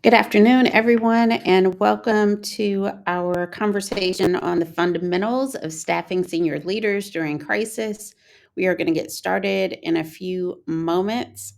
Good afternoon, everyone, and welcome to our conversation on the fundamentals of staffing senior leaders during crisis. We are going to get started in a few moments.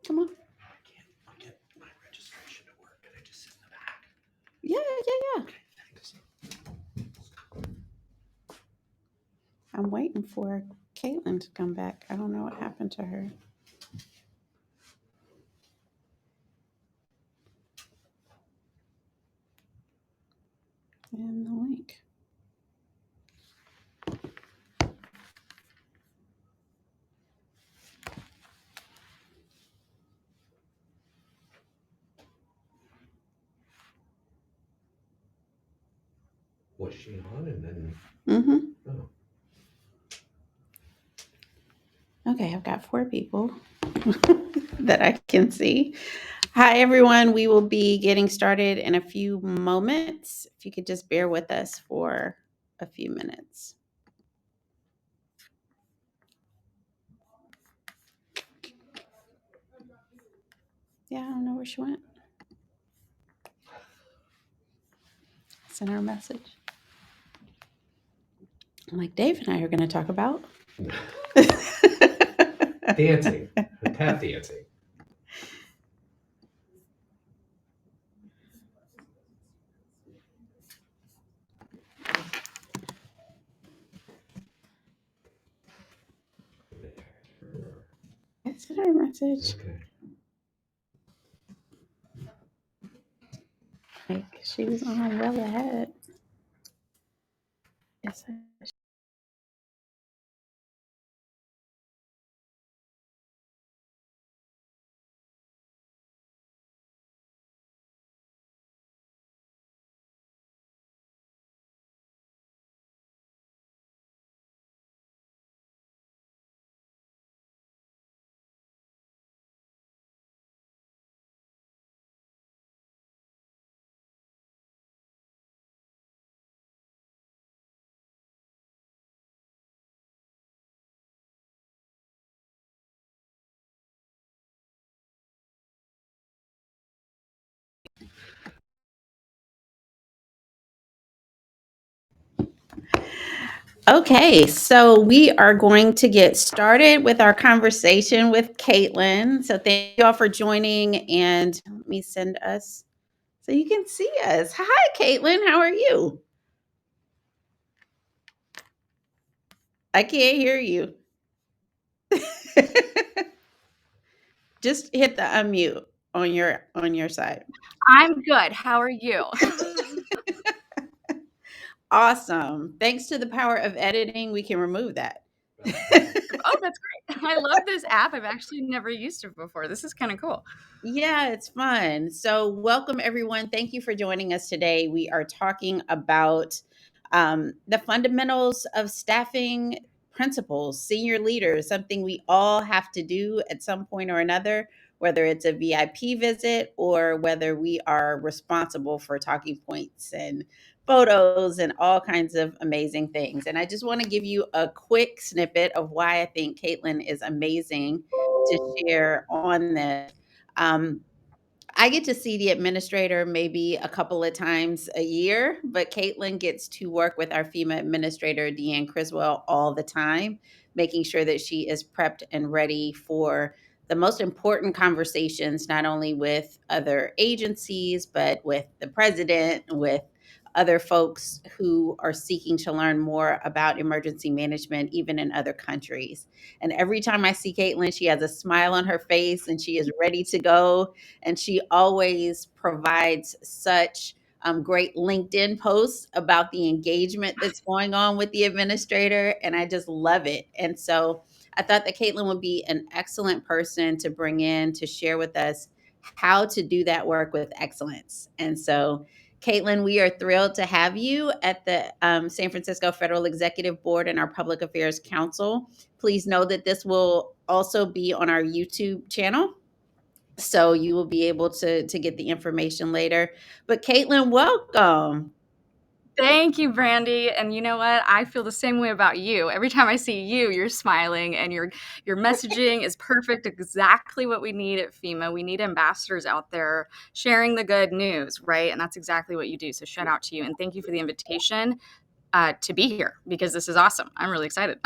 Come on. I'll get my registration to work. Can I just sit in the back? Yeah. Okay, thanks. I'm waiting for Caitlin to come back. I don't know what happened to her. And the link. Was she on and then? Mm-hmm. Oh, Okay, I've got 4 people that I can see. Hi, everyone. We will be getting started in a few moments. If you could just bear with us for a few minutes. Yeah, I don't know where she went. Send her a message. I'm like, Dave and I are going to talk about dancing, the tap dancing. I sent her a message. Okay. Like, she was on well ahead. Yes, Okay, so we are going to get started with our conversation with Caitlin. So thank you all for joining, and let me send us so you can see us. Hi, Caitlin. How are you? I can't hear you. Just hit the unmute on your side. I'm good. How are you? Awesome. Thanks to the power of editing, we can remove that. Oh, that's great. I love this app. I've actually never used it before. This is kind of cool. Yeah, it's fun. So, welcome everyone. Thank you for joining us today. We are talking about the fundamentals of staffing principles, senior leaders, something we all have to do at some point or another, whether it's a VIP visit or whether we are responsible for talking points and photos and all kinds of amazing things. And I just want to give you a quick snippet of why I think Caitlin is amazing to share on this. um, I get to see the administrator maybe a couple of times a year, but Caitlin gets to work with our FEMA administrator, Deanne Criswell, all the time, making sure that she is prepped and ready for the most important conversations, not only with other agencies, but with the president, with other folks who are seeking to learn more about emergency management, even in other countries. And every time I see Caitlin, she has a smile on her face and she is ready to go, and she always provides such great LinkedIn posts about the engagement that's going on with the administrator, and I just love it. And so I thought that Caitlin would be an excellent person to bring in to share with us how to do that work with excellence. And so, Caitlin, we are thrilled to have you at the San Francisco Federal Executive Board and our Public Affairs Council. Please know that this will also be on our YouTube channel, so you will be able to get the information later. But Caitlin, welcome. Thank you, Brandi. And you know what? I feel the same way about you. Every time I see you, you're smiling and your messaging is perfect, exactly what we need at FEMA. We need ambassadors out there sharing the good news, right? And that's exactly what you do. So shout out to you and thank you for the invitation to be here because this is awesome. I'm really excited.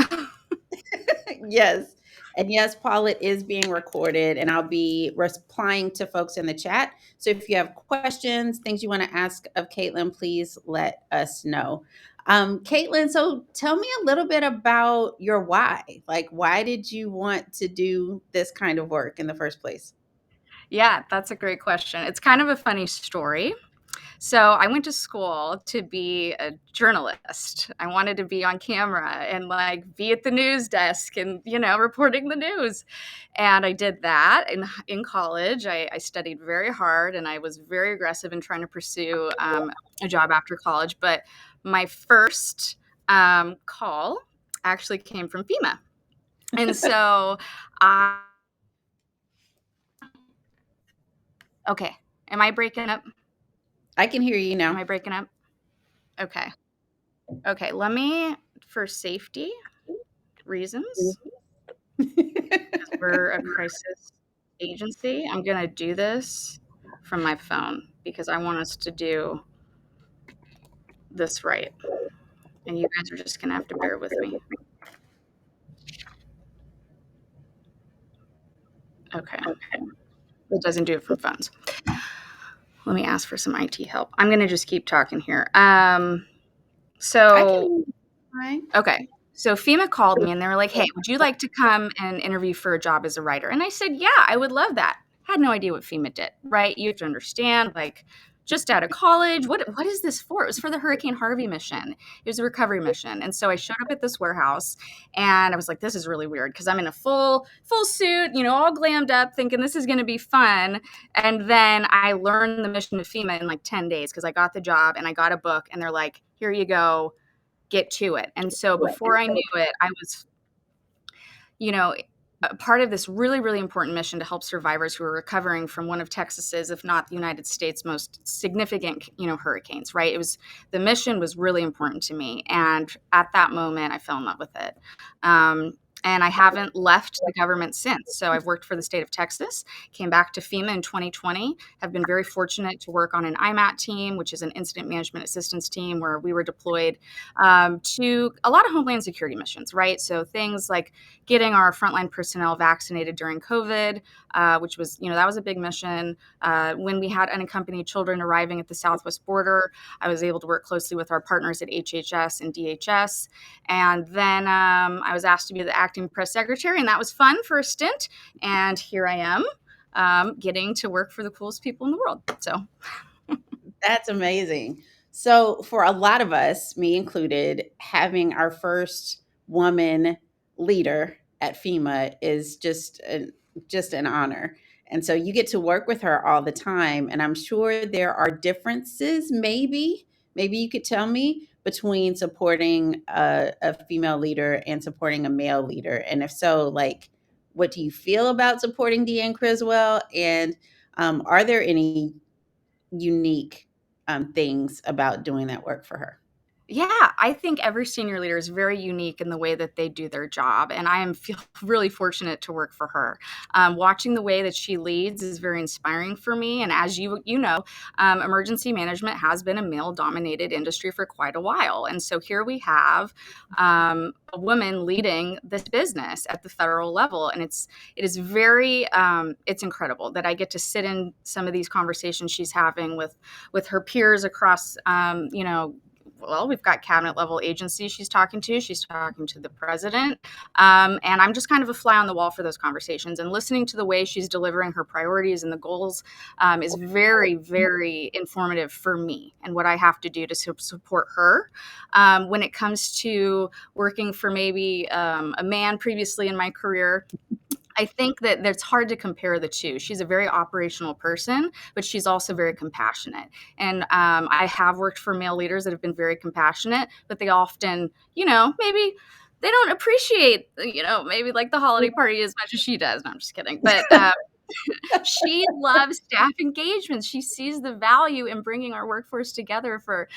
Yes. And yes, Paul, it is being recorded, and I'll be replying to folks in the chat. So if you have questions, things you want to ask of Caitlin, please let us know. Caitlin, so tell me a little bit about your why. Like, why did you want to do this kind of work in the first place? Yeah, that's a great question. It's kind of a funny story. So I went to school to be a journalist. I wanted to be on camera and like be at the news desk and, reporting the news. And I did that in college. I studied very hard and I was very aggressive in trying to pursue a job after college. But my first call actually came from FEMA. And so okay. Am I breaking up? I can hear you now. Am I breaking up? Okay. Okay. Let me, for safety reasons, because we're a crisis agency, I'm going to do this from my phone because I want us to do this right. And you guys are just going to have to bear with me. Okay. It doesn't do it from phones. Let me ask for some IT help. I'm going to just keep talking here. Okay. So FEMA called me and they were like, hey, would you like to come and interview for a job as a writer? And I said, yeah, I would love that. Had no idea what FEMA did, right? You have to understand, like, just out of college, what is this for? It was for the Hurricane Harvey mission. It was a recovery mission. And so I showed up at this warehouse and I was like, this is really weird because I'm in a full suit, all glammed up, thinking this is going to be fun. And then I learned the mission of FEMA in like 10 days because I got the job and I got a book and they're like, here you go. Get to it. And so before I knew it, I was, a part of this really, really important mission to help survivors who are recovering from one of Texas's, if not the United States' most significant, hurricanes, right? The mission was really important to me. And at that moment, I fell in love with it. And I haven't left the government since. So I've worked for the state of Texas, came back to FEMA in 2020, have been very fortunate to work on an IMAT team, which is an incident management assistance team where we were deployed to a lot of Homeland Security missions, right? So things like getting our frontline personnel vaccinated during COVID, which was, that was a big mission. When we had unaccompanied children arriving at the southwest border, I was able to work closely with our partners at HHS and DHS. And then I was asked to be the acting press secretary, and that was fun for a stint. And here I am getting to work for the coolest people in the world. So That's amazing. So for a lot of us, me included, having our first woman leader at FEMA is just an honor. And so you get to work with her all the time. And I'm sure there are differences, maybe you could tell me, between supporting a female leader and supporting a male leader. And if so, like, what do you feel about supporting Deanne Criswell? And are there any unique things about doing that work for her? yeah, I think every senior leader is very unique in the way that they do their job. And I feel really fortunate to work for her. Watching the way that she leads is very inspiring for me. And as you know, emergency management has been a male-dominated industry for quite a while. And so here we have a woman leading this business at the federal level. And it is very, it's incredible that I get to sit in some of these conversations she's having with her peers across, well, we've got cabinet level agencies she's talking to. She's talking to the president. And I'm just kind of a fly on the wall for those conversations, and listening to the way she's delivering her priorities and the goals is very, very informative for me and what I have to do to support her. When it comes to working for maybe a man previously in my career, I think that it's hard to compare the two. She's a very operational person, but she's also very compassionate. And I have worked for male leaders that have been very compassionate, but they often, maybe they don't appreciate, maybe like the holiday party as much as she does. No, I'm just kidding. But she loves staff engagements. She sees the value in bringing our workforce together for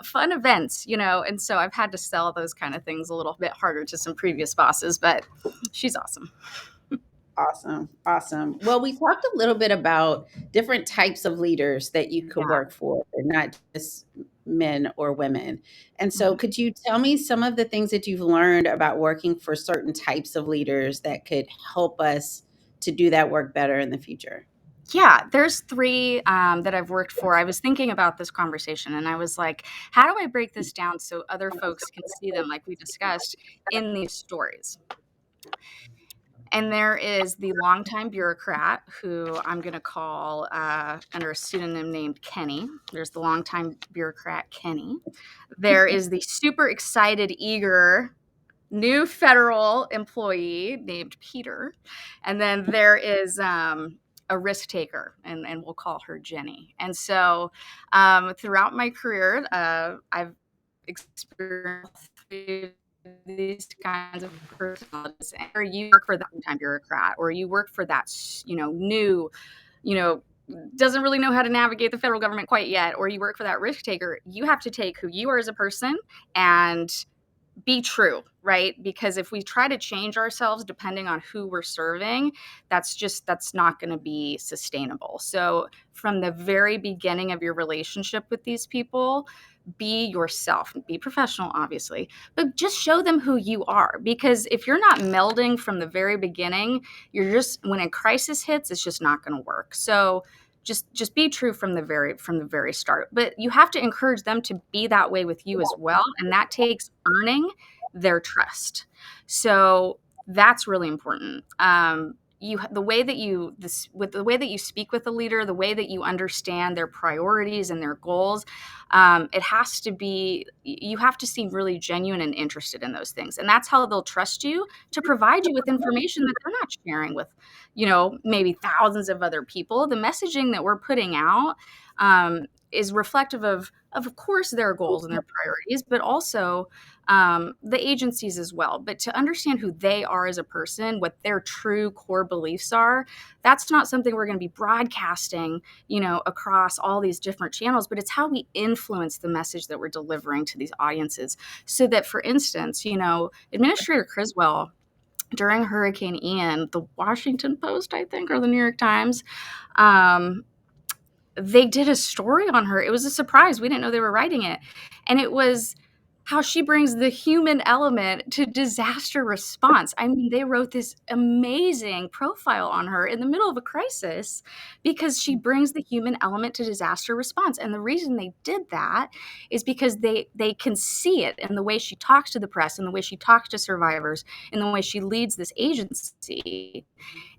fun events, and so I've had to sell those kind of things a little bit harder to some previous bosses, but she's awesome. Awesome. Well, we talked a little bit about different types of leaders that you could work for, not just men or women. And so could you tell me some of the things that you've learned about working for certain types of leaders that could help us to do that work better in the future? Yeah, there's 3 that I've worked for. I was thinking about this conversation and I was like, how do I break this down so other folks can see them, like we discussed, in these stories? And there is the longtime bureaucrat, who I'm going to call under a pseudonym named Kenny. There's the longtime bureaucrat, Kenny. There is the super excited, eager new federal employee named Peter. And then there is a risk taker, and we'll call her Jenny. And so throughout my career, I've experienced these kinds of personalities. Or you work for that time bureaucrat, or you work for that, new, doesn't really know how to navigate the federal government quite yet, or you work for that risk taker. You have to take who you are as a person and be true, right? Because if we try to change ourselves depending on who we're serving, that's not going to be sustainable. So from the very beginning of your relationship with these people, be yourself, be professional, obviously, but just show them who you are. Because if you're not melding from the very beginning, when a crisis hits, it's just not going to work. So just be true from the very start. But you have to encourage them to be that way with you as well, and that takes earning their trust. So that's really important. The way that you speak with the leader, the way that you understand their priorities and their goals, you have to seem really genuine and interested in those things. And that's how they'll trust you to provide you with information that they're not sharing with, maybe thousands of other people. The messaging that we're putting out is reflective of course, their goals and their priorities, but also the agencies as well. But to understand who they are as a person, what their true core beliefs are, that's not something we're going to be broadcasting, across all these different channels, but it's how we influence the message that we're delivering to these audiences. So that, for instance, Administrator Criswell, during Hurricane Ian, the Washington Post, I think, or the New York Times, they did a story on her. It was a surprise. We didn't know they were writing it. And it was how she brings the human element to disaster response. I mean, they wrote this amazing profile on her in the middle of a crisis because she brings the human element to disaster response. And the reason they did that is because they can see it in the way she talks to the press, in the way she talks to survivors, in the way she leads this agency.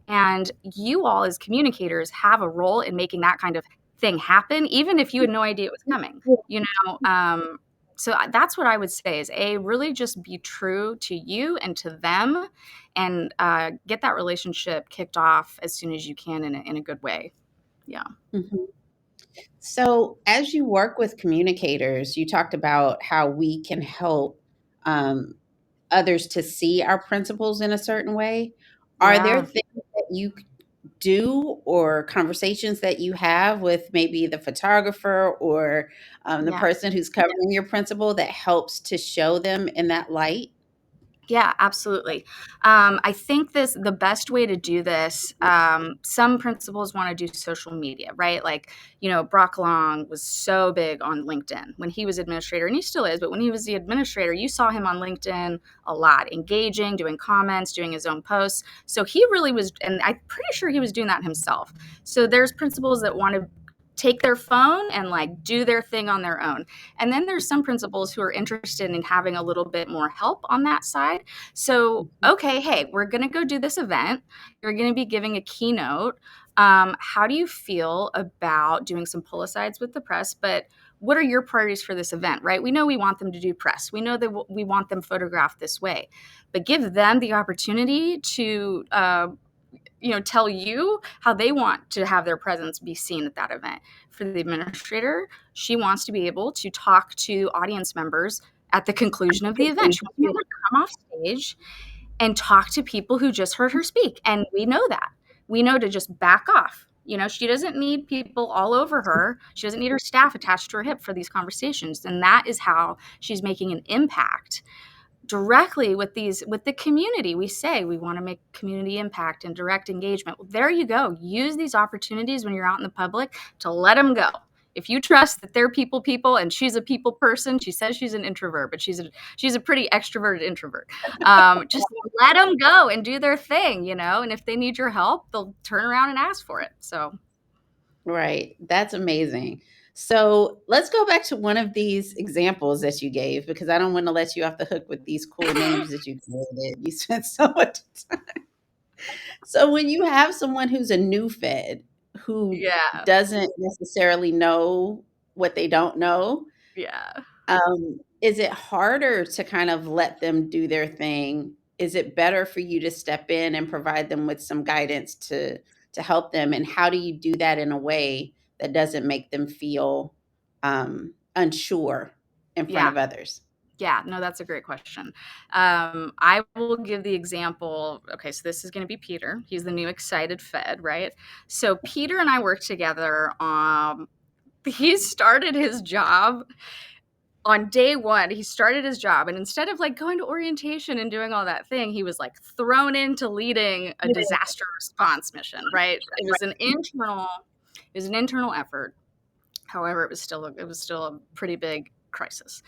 And you all as communicators have a role in making that kind of thing happen, even if you had no idea it was coming, so that's what I would say is really just be true to you and to them, and get that relationship kicked off as soon as you can in a good way. Yeah. Mm-hmm. So as you work with communicators, you talked about how we can help others to see our principles in a certain way. Are there things that you do or conversations that you have with maybe the photographer or the person who's covering your principal that helps to show them in that light? Yeah, absolutely. I think the best way to do this, some principals want to do social media, right? Like, Brock Long was so big on LinkedIn when he was administrator, and he still is, but when he was the administrator, you saw him on LinkedIn a lot, engaging, doing comments, doing his own posts. So he really was, and I'm pretty sure he was doing that himself. So there's principals that want to take their phone and like do their thing on their own. And then there's some principals who are interested in having a little bit more help on that side. So, okay, hey, we're going to go do this event. You're going to be giving a keynote. How do you feel about doing some pull-asides with the press? But what are your priorities for this event, right? We know we want them to do press. We know that we want them photographed this way. But give them the opportunity to tell you how they want to have their presence be seen at that event. For the administrator, she wants to be able to talk to audience members at the conclusion of the event. She wants to be able to come off stage and talk to people who just heard her speak. And we know that. We know to just back off. She doesn't need people all over her. She doesn't need her staff attached to her hip for these conversations. And that is how she's making an impact directly with the community. We say we want to make community impact and direct engagement. Well, there you go. Use these opportunities when you're out in the public to let them go. If you trust that they're people, and she's a people person, she says she's an introvert, but she's a pretty extroverted introvert. Just let them go and do their thing, and if they need your help, they'll turn around and ask for it. So. Right. That's amazing. So let's go back to one of these examples that you gave, because I don't want to let you off the hook with these cool names that you created. You spent so much time. So when you have someone who's a new Fed who doesn't necessarily know what they don't know, is it harder to kind of let them do their thing? Is it better for you to step in and provide them with some guidance to help them? And how do you do that in a way that doesn't make them feel unsure in front of others? Yeah, no, that's a great question. I will give the example. Okay, so this is going to be Peter. He's the new excited Fed, right? So Peter and I worked together. He started his job on day one. He started his job, and instead of like going to orientation and doing all that thing, he was like thrown into leading a disaster response mission, right? It was an internal effort. However, it was still a pretty big crisis.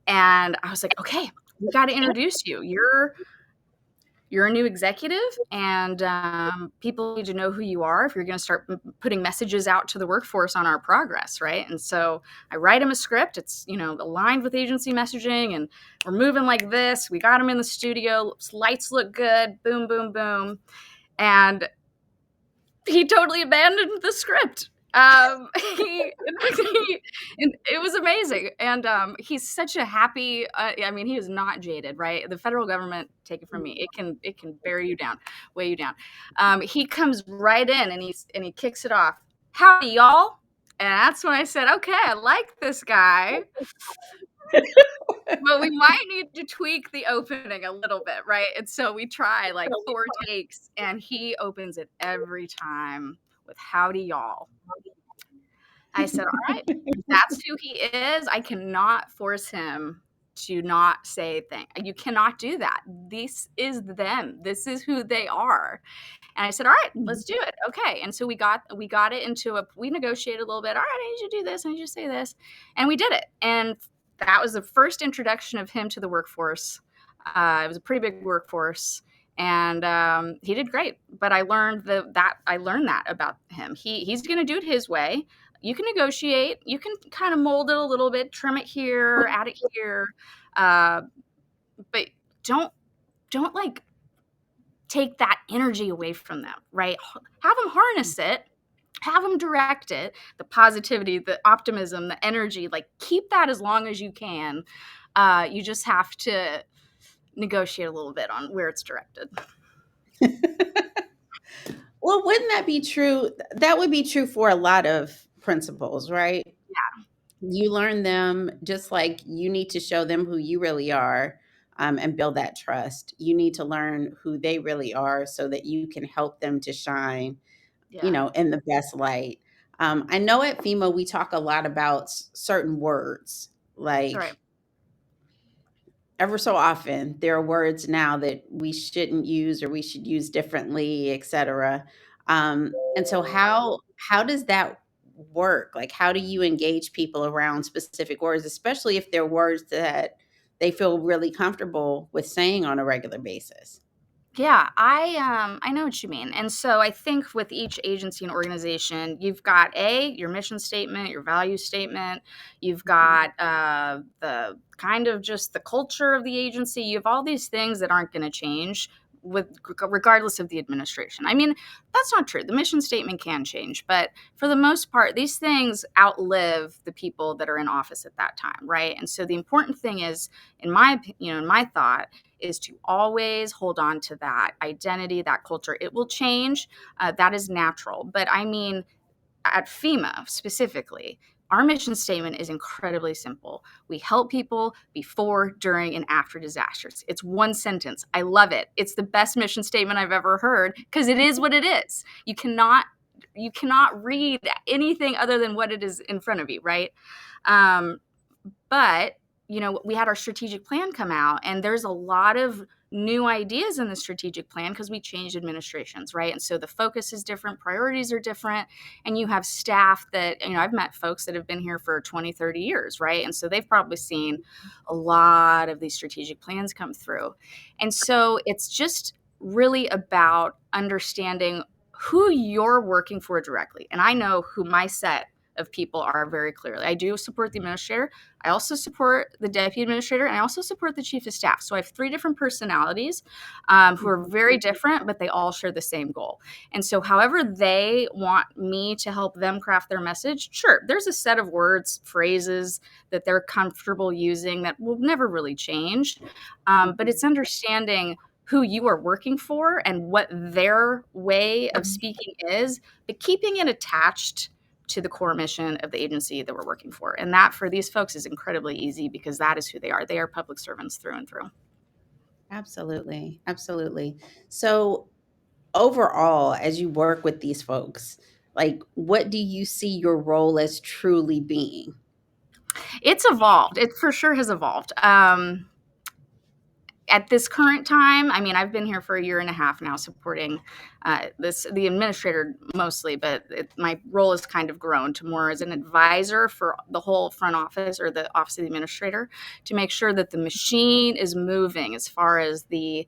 And I was like, okay, we got to introduce you. You're a new executive, and people need to know who you are if you're going to start putting messages out to the workforce on our progress, right? And so I write him a script. It's, aligned with agency messaging, and we're moving like this. We got him in the studio. Lights look good. Boom, boom, boom. And he totally abandoned the script. It was amazing. And he's such a happy, he is not jaded, right? The federal government, take it from me, it can weigh you down. He comes right in and he kicks it off. Howdy, y'all. And that's when I said, okay, I like this guy. But we might need to tweak the opening a little bit, right? And so we try like 4 takes, and he opens it every time with howdy, y'all. I said, all right, that's who he is. I cannot force him to not say a thing. You cannot do that. This is them. This is who they are. And I said, all right, let's do it. Okay. And so we got it we negotiated a little bit. All right, I need you to do this. I need you to say this. And we did it. And that was the first introduction of him to the workforce. It was a pretty big workforce. And he did great. But I learned that about him. He's going to do it his way. You can negotiate. You can kind of mold it a little bit, trim it here, add it here. But don't like take that energy away from them, right? Have them harness it. Have them direct it, the positivity, the optimism, the energy, like keep that as long as you can. You just have to negotiate a little bit on where it's directed. Well, wouldn't that be true? That would be true for a lot of principals, right? Yeah. You learn them just like you need to show them who you really are and build that trust. You need to learn who they really are so that you can help them to shine in the best light. I know at FEMA, we talk a lot about certain words, like ever so often, there are words now that we shouldn't use or we should use differently, et cetera. And so how does that work? Like, how do you engage people around specific words, especially if they're words that they feel really comfortable with saying on a regular basis? Yeah, I know what you mean. And so I think with each agency and organization, you've got your mission statement, your value statement, you've got the kind of just the culture of the agency. You have all these things that aren't going to change with regardless of the administration. I mean, that's not true. The mission statement can change, but for the most part, these things outlive the people that are in office at that time, right? And so the important thing is, in my thought, is to always hold on to that identity, that culture. It will change. That is natural. But I mean, at FEMA specifically, our mission statement is incredibly simple. We help people before, during, and after disasters. It's one sentence. I love it. It's the best mission statement I've ever heard because it is what it is. You cannot read anything other than what it is in front of you, right? But we had our strategic plan come out, and there's a lot of new ideas in the strategic plan because we changed administrations, right? And so the focus is different, priorities are different, and you have staff that, I've met folks that have been here for 20, 30 years, right? And so they've probably seen a lot of these strategic plans come through. And so it's just really about understanding who you're working for directly. And I know who my set of people are very clearly. I do support the administrator. I also support the deputy administrator, and I also support the chief of staff. So I have 3 different personalities who are very different, but they all share the same goal. And so however they want me to help them craft their message, sure, there's a set of words, phrases that they're comfortable using that will never really change. But it's understanding who you are working for and what their way of speaking is, but keeping it attached to the core mission of the agency that we're working for. And that for these folks is incredibly easy because that is who they are. They are public servants through and through. Absolutely. Absolutely. So overall, as you work with these folks, like what do you see your role as truly being? It's evolved. It for sure has evolved. At this current time, I mean, I've been here for a year and a half now supporting the administrator mostly, but my role has kind of grown to more as an advisor for the whole front office or the office of the administrator to make sure that the machine is moving as far as the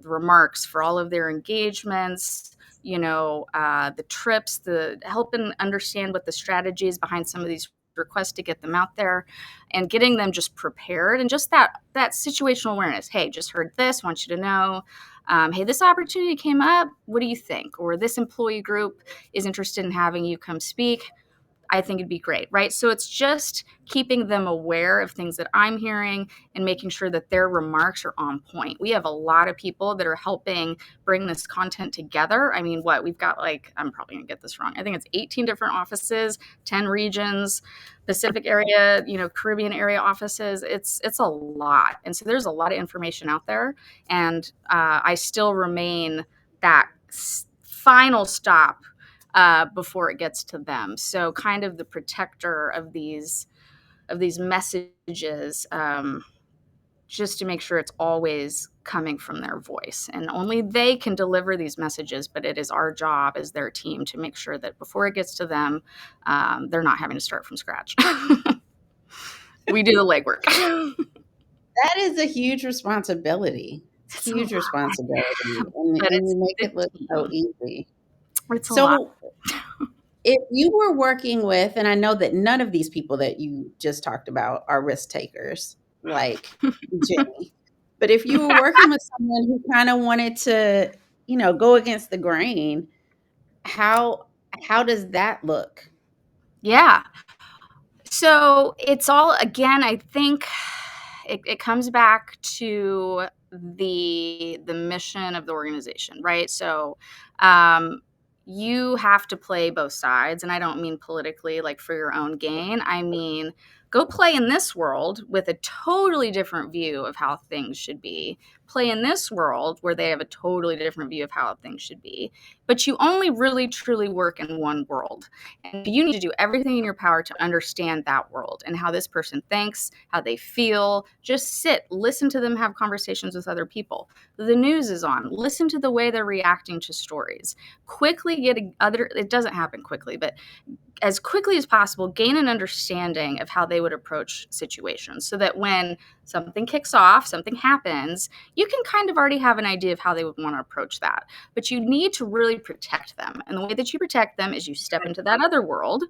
remarks for all of their engagements, the trips, the helping understand what the strategy is behind some of these requests to get them out there and getting them just prepared and just that situational awareness. Hey, just heard this, want you to know, hey, this opportunity came up. What do you think? Or this employee group is interested in having you come speak. I think it'd be great, right? So it's just keeping them aware of things that I'm hearing and making sure that their remarks are on point. We have a lot of people that are helping bring this content together. I mean, we've got I'm probably gonna get this wrong. I think it's 18 different offices, 10 regions, Pacific area, Caribbean area offices. It's a lot. And so there's a lot of information out there. And I still remain that final stop before it gets to them. So kind of the protector of these messages, just to make sure it's always coming from their voice. And only they can deliver these messages, but it is our job as their team to make sure that before it gets to them, they're not having to start from scratch. We do the legwork. That is a huge responsibility. It's a huge responsibility. And you make it look so easy. It's a lot. If you were working with, and I know that none of these people that you just talked about are risk takers, like Jenny, but if you were working with someone who kind of wanted to, go against the grain, how does that look? Yeah. So it's all, again, I think it comes back to the mission of the organization, right? So you have to play both sides. And I don't mean politically, like for your own gain. I mean, go play in this world with a totally different view of how things should be. Play in this world where they have a totally different view of how things should be. But you only really truly work in one world. And you need to do everything in your power to understand that world and how this person thinks, how they feel. Just sit, listen to them have conversations with other people. The news is on. Listen to the way they're reacting to stories. Quickly it doesn't happen quickly, but as quickly as possible, gain an understanding of how they would approach situations, so that when something kicks off, something happens, you can kind of already have an idea of how they would want to approach that. But you need to really protect them. And the way that you protect them is you step into that other world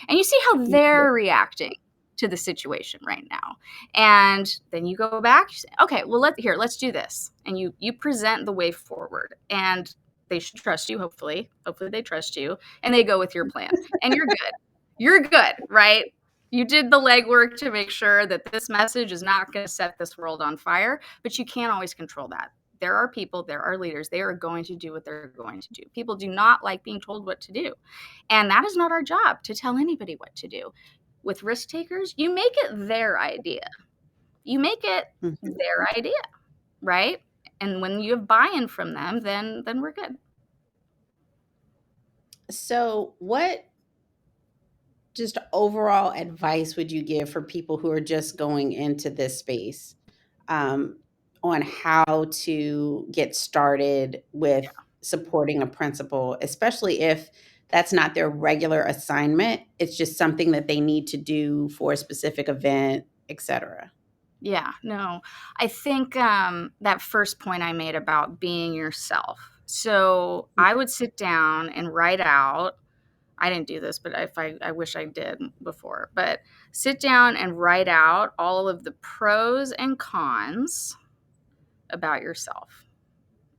and you see how they're reacting to the situation right now. And then you go back, you say, okay, well, let's do this. And you present the way forward. And they should trust you, hopefully. Hopefully they trust you. And they go with your plan. And you're good. You're good, right? You did the legwork to make sure that this message is not going to set this world on fire, but you can't always control that. There are people, there are leaders, they are going to do what they're going to do. People do not like being told what to do. And that is not our job, to tell anybody what to do. With risk takers, you make it their idea. You make it their idea, right? And when you have buy-in from them, then we're good. So, what just overall advice would you give for people who are just going into this space, um, on how to get started with supporting a principal, especially if that's not their regular assignment? It's just something that they need to do for a specific event, etc. Yeah, no, I think that first point I made about being yourself. So I would sit down and write out. I didn't do this, but I wish I did before. But sit down and write out all of the pros and cons about yourself.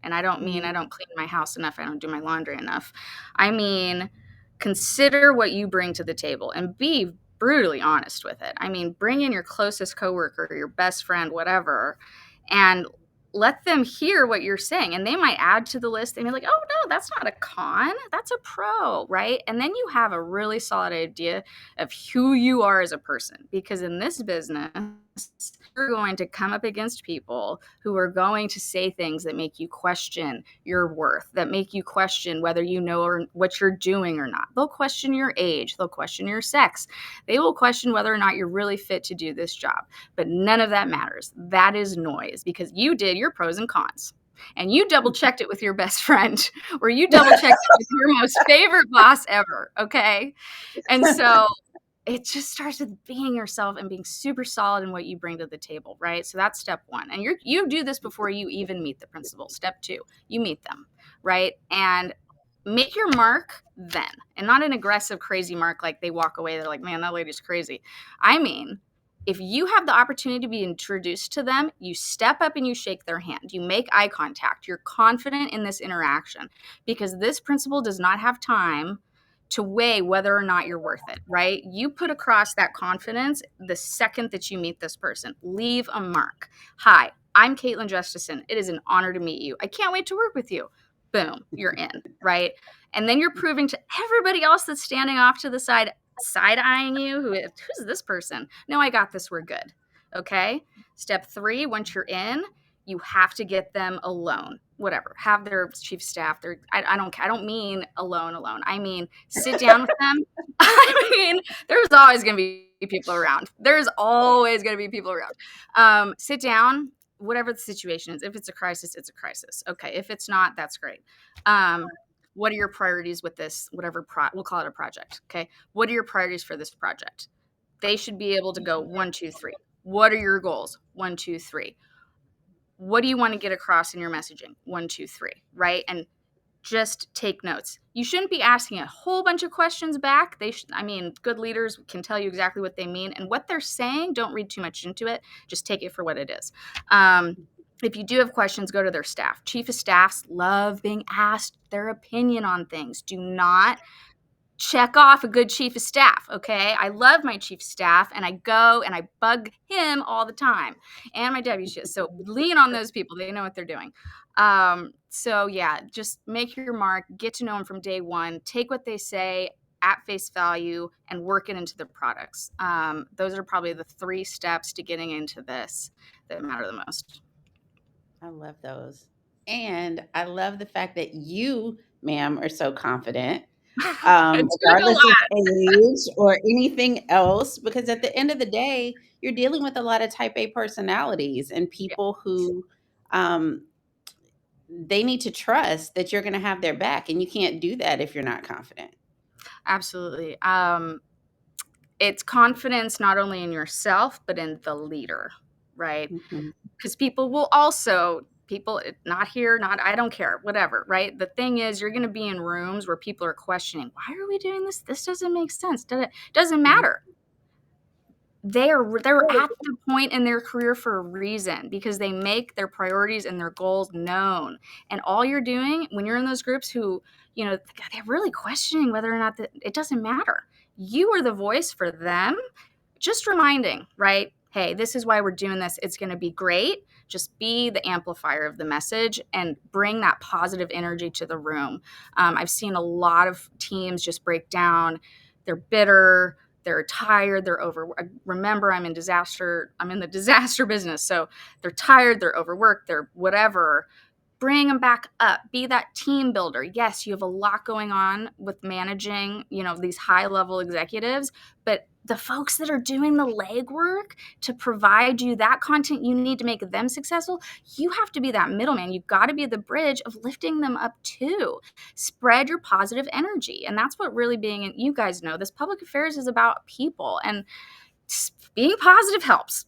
And I don't mean I don't clean my house enough, I don't do my laundry enough. I mean, consider what you bring to the table and be brutally honest with it. I mean, bring in your closest coworker, your best friend, whatever, and let them hear what you're saying. And they might add to the list. They may be like, oh, no, that's not a con. That's a pro, right? And then you have a really solid idea of who you are as a person. Because in this business, you're going to come up against people who are going to say things that make you question your worth, that make you question whether you know or what you're doing or not. They'll question your age. They'll question your sex. They will question whether or not you're really fit to do this job. But none of that matters. That is noise, because you did your pros and cons. And you double checked it with your best friend, or you double checked it with your most favorite boss ever. Okay. And so it just starts with being yourself and being super solid in what you bring to the table, right? So that's step one. And you do this before you even meet the principal. Step two, you meet them, right? And make your mark then, and not an aggressive, crazy mark like they walk away. They're like, man, that lady's crazy. I mean, if you have the opportunity to be introduced to them, you step up and you shake their hand. You make eye contact. You're confident in this interaction, because this principal does not have time to weigh whether or not you're worth it, right? You put across that confidence the second that you meet this person. Leave a mark. Hi, I'm Caitlin Justesen. It is an honor to meet you. I can't wait to work with you. Boom, you're in, right? And then you're proving to everybody else that's standing off to the side, side-eyeing you, who's this person? No, I got this, we're good, okay? Step three, once you're in, you have to get them alone. Whatever, have their chief staff. I don't mean alone. I mean, sit down with them. I mean, there's always going to be people around. Sit down, whatever the situation is. If it's a crisis, it's a crisis. Okay. If it's not, that's great. What are your priorities with this? Whatever we'll call it a project. Okay. What are your priorities for this project? They should be able to go 1, 2, 3. What are your goals? 1, 2, 3. What do you want to get across in your messaging? 1, 2, 3, right? And just take notes. You shouldn't be asking a whole bunch of questions back. Good leaders can tell you exactly what they mean, and what they're saying, don't read too much into it. Just take it for what it is. If you do have questions, go to their staff. Chief of staffs love being asked their opinion on things. Do not check off a good chief of staff, okay? I love my chief of staff, and I go and I bug him all the time, and my deputy chief. So lean on those people. They know what they're doing. So yeah, just make your mark, get to know them from day one, take what they say at face value and work it into the products. Those are probably the 3 steps to getting into this that matter the most. I love those. And I love the fact that you, ma'am, are so confident, regardless of age or anything else, because at the end of the day, you're dealing with a lot of type A personalities and people who, they need to trust that you're going to have their back. And you can't do that if you're not confident. Absolutely. it's confidence not only in yourself, but in the leader, right? Mhm. Because people will also, people not here, not, I don't care, whatever, right? The thing is, you're going to be in rooms where people are questioning, why are we doing this? This doesn't make sense. Doesn't matter. They're at the point in their career for a reason, because they make their priorities and their goals known. And all you're doing when you're in those groups who, they're really questioning whether or not it doesn't matter. You are the voice for them, just reminding, right? Hey, this is why we're doing this. It's going to be great. Just be the amplifier of the message and bring that positive energy to the room. I've seen a lot of teams just break down. They're bitter. They're tired. They're over. Remember, I'm in the disaster business. So they're tired. They're overworked. They're whatever. Bring them back up. Be that team builder. Yes, you have a lot going on with managing, these high level executives, but the folks that are doing the legwork to provide you that content you need to make them successful, you have to be that middleman. You've got to be the bridge of lifting them up too. Spread your positive energy. And that's what really you guys know, this public affairs is about people, and being positive helps.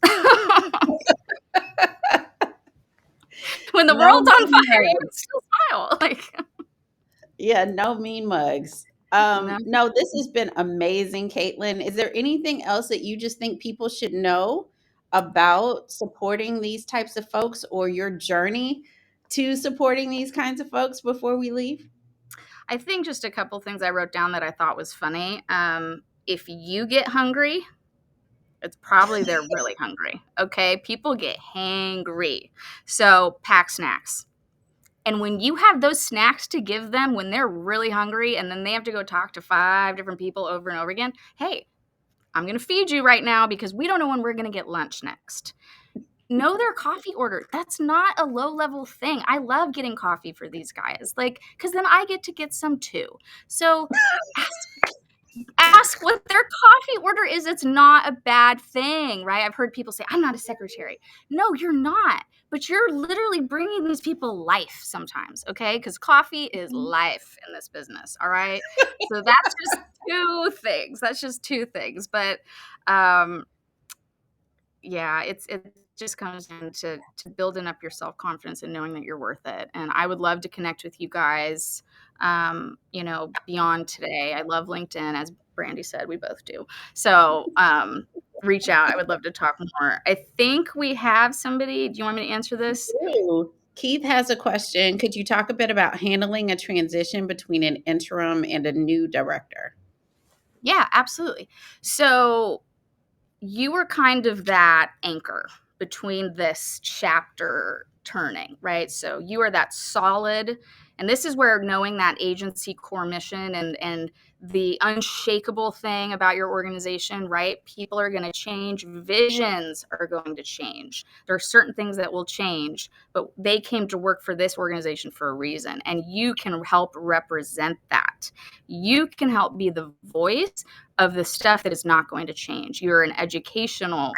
When the world's on fire, you can still smile. Yeah, no mean mugs. No, this has been amazing, Caitlin. Is there anything else that you just think people should know about supporting these types of folks, or your journey to supporting these kinds of folks before we leave? I think just a couple things I wrote down that I thought was funny. If you get hungry, it's probably they're really hungry. Okay. People get hangry. So pack snacks. And when you have those snacks to give them when they're really hungry, and then they have to go talk to 5 different people over and over again, hey, I'm going to feed you right now because we don't know when we're going to get lunch next. Know their coffee order. That's not a low level thing. I love getting coffee for these guys, because then I get to get some too. So ask what their coffee order is. It's not a bad thing, right? I've heard people say, I'm not a secretary. No, you're not. But you're literally bringing these people life sometimes, okay? Because coffee is life in this business, all right? So that's just 2 things. That's just 2 things. But yeah, it just comes down to building up your self-confidence and knowing that you're worth it. And I would love to connect with you guys, beyond today. I love LinkedIn, as Brandi said, we both do. So reach out. I would love to talk more. I think we have somebody. Do you want me to answer this? Ooh, Keith has a question. Could you talk a bit about handling a transition between an interim and a new director? Yeah, absolutely. So you were kind of that anchor between this chapter turning, right? So you are that solid, and this is where knowing that agency core mission and the unshakable thing about your organization, right? People are going to change, visions are going to change. There are certain things that will change, but they came to work for this organization for a reason, and you can help represent that. You can help be the voice of the stuff that is not going to change. You're an educational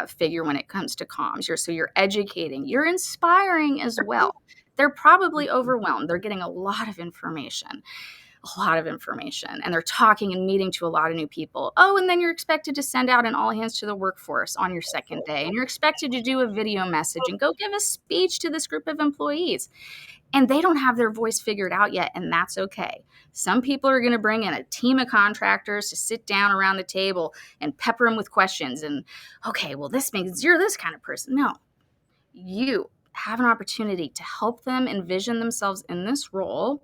figure when it comes to comms. You're educating, you're inspiring as well. They're probably overwhelmed. They're getting a lot of information, and they're talking and meeting to a lot of new people. Oh, and then you're expected to send out an all hands to the workforce on your second day, and you're expected to do a video message and go give a speech to this group of employees. And they don't have their voice figured out yet, and that's okay. Some people are going to bring in a team of contractors to sit down around the table and pepper them with questions. And, okay, well, this means you're this kind of person. No, you have an opportunity to help them envision themselves in this role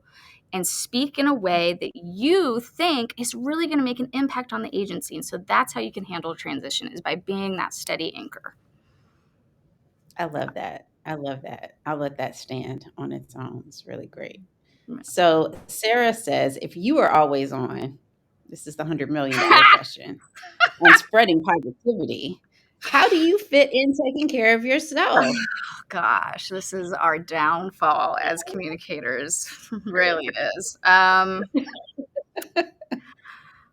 and speak in a way that you think is really going to make an impact on the agency. And so that's how you can handle a transition, is by being that steady anchor. I love that. I love that. I'll let that stand on its own. It's really great. So Sarah says, if you are always on, this is the $100 million question, on spreading positivity, how do you fit in taking care of yourself? Oh, gosh, this is our downfall as communicators. Really is.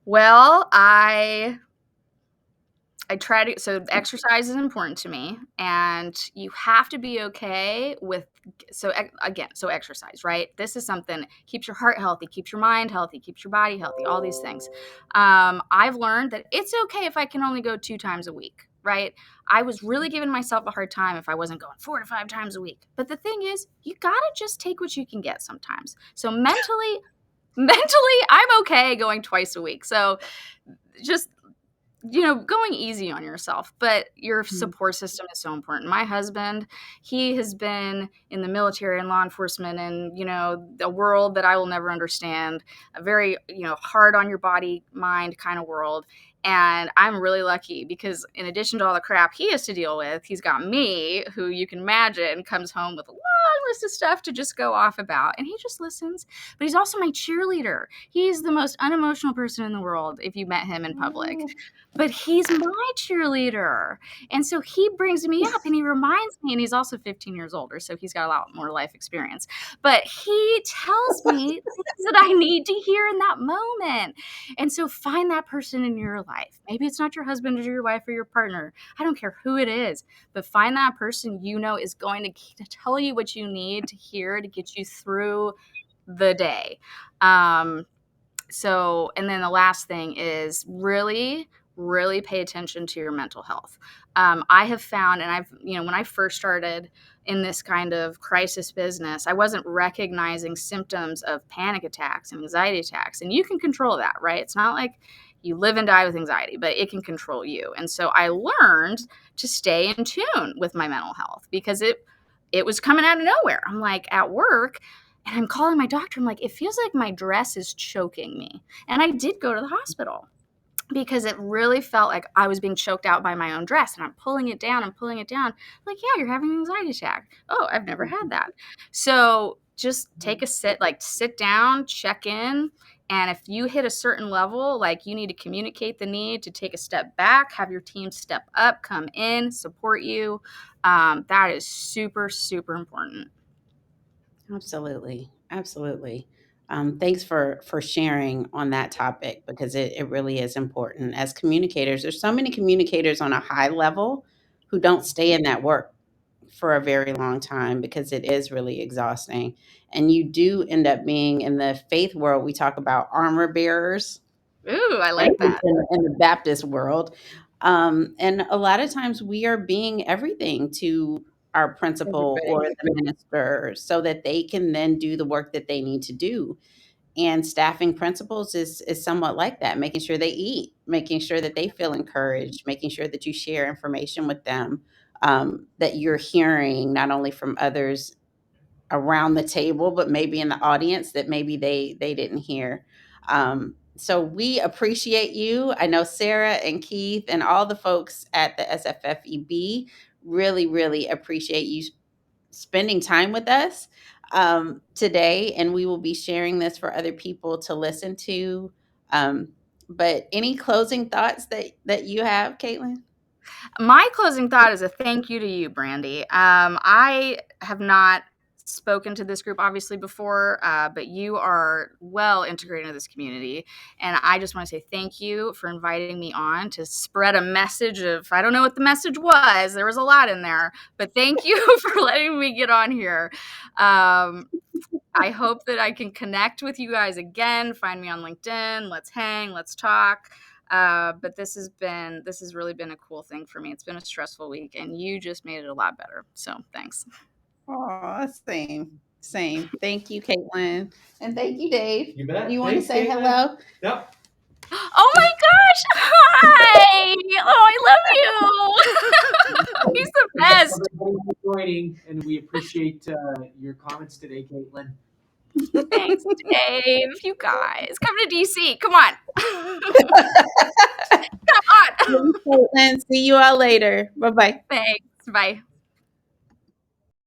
Well, I I try to, so exercise is important to me, and you have to be okay with, so exercise, right? This is something keeps your heart healthy, keeps your mind healthy, keeps your body healthy, all these things. I've learned that it's okay if I can only go 2 times a week, right? I was really giving myself a hard time if I wasn't going 4 to 5 times a week. But the thing is, you gotta just take what you can get sometimes. So mentally, I'm okay going twice a week. So just, going easy on yourself, but your support system is so important. My husband, he has been in the military and law enforcement and, a world that I will never understand, a very, hard on your body, mind kind of world. And I'm really lucky because in addition to all the crap he has to deal with, he's got me, who you can imagine comes home with a long list of stuff to just go off about. And he just listens. But he's also my cheerleader. He's the most unemotional person in the world if you met him in public. But he's my cheerleader. And so he brings me up and he reminds me, and he's also 15 years older, so he's got a lot more life experience. But he tells me things that I need to hear in that moment. And so find that person in your life. Maybe it's not your husband or your wife or your partner. I don't care who it is, but find that person is going to tell you what you need to hear to get you through the day. So, and then the last thing is really pay attention to your mental health. I have found, and when I first started in this kind of crisis business, I wasn't recognizing symptoms of panic attacks and anxiety attacks. And you can control that, right? It's not like you live and die with anxiety, but it can control you. And so I learned to stay in tune with my mental health because it was coming out of nowhere. I'm like at work, and I'm calling my doctor. I'm like, it feels like my dress is choking me. And I did go to the hospital because it really felt like I was being choked out by my own dress. And I'm pulling it down. I'm like, yeah, you're having an anxiety attack. Oh, I've never had that. So just take a sit down, check in. And if you hit a certain level, like you need to communicate the need to take a step back, have your team step up, come in, support you. That is super, super important. Absolutely. Absolutely. Thanks for sharing on that topic because it really is important. As communicators, there's so many communicators on a high level who don't stay in that work for a very long time because it is really exhausting. And you do end up being in the faith world. We talk about armor bearers, Ooh, I right? like that. In the Baptist world. And a lot of times we are being everything to our principal Everybody. or the minister so that they can then do the work that they need to do. And staffing principles is somewhat like that, making sure they eat, making sure that they feel encouraged, making sure that you share information with them, that you're hearing not only from others around the table, but maybe in the audience that maybe they didn't hear. So we appreciate you. I know Sarah and Keith and all the folks at the SFFEB really appreciate you spending time with us today, and we will be sharing this for other people to listen to. But any closing thoughts that you have, Caitlin? My closing thought is a thank you to you, Brandi. I have not spoken to this group obviously before, but you are well integrated into this community. And I just want to say thank you for inviting me on to spread a message of, I don't know what the message was. There was a lot in there, but thank you for letting me get on here. I hope that I can connect with you guys again. Find me on LinkedIn. Let's hang, let's talk. But this has really been a cool thing for me. It's been a stressful week, and you just made it a lot better. So thanks. Oh, same. Thank you, Caitlin. And thank you, Dave. You bet. You want to Thanks, say Caitlin. hello? Yep. Oh my gosh! Hi! Oh, I love you. He's the best. Everybody for joining, and we appreciate your comments today, Caitlin. Thanks, Dave. You guys, come to DC. Come on. Come on. Caitlin, see you all later. Bye-bye. Thanks. Bye.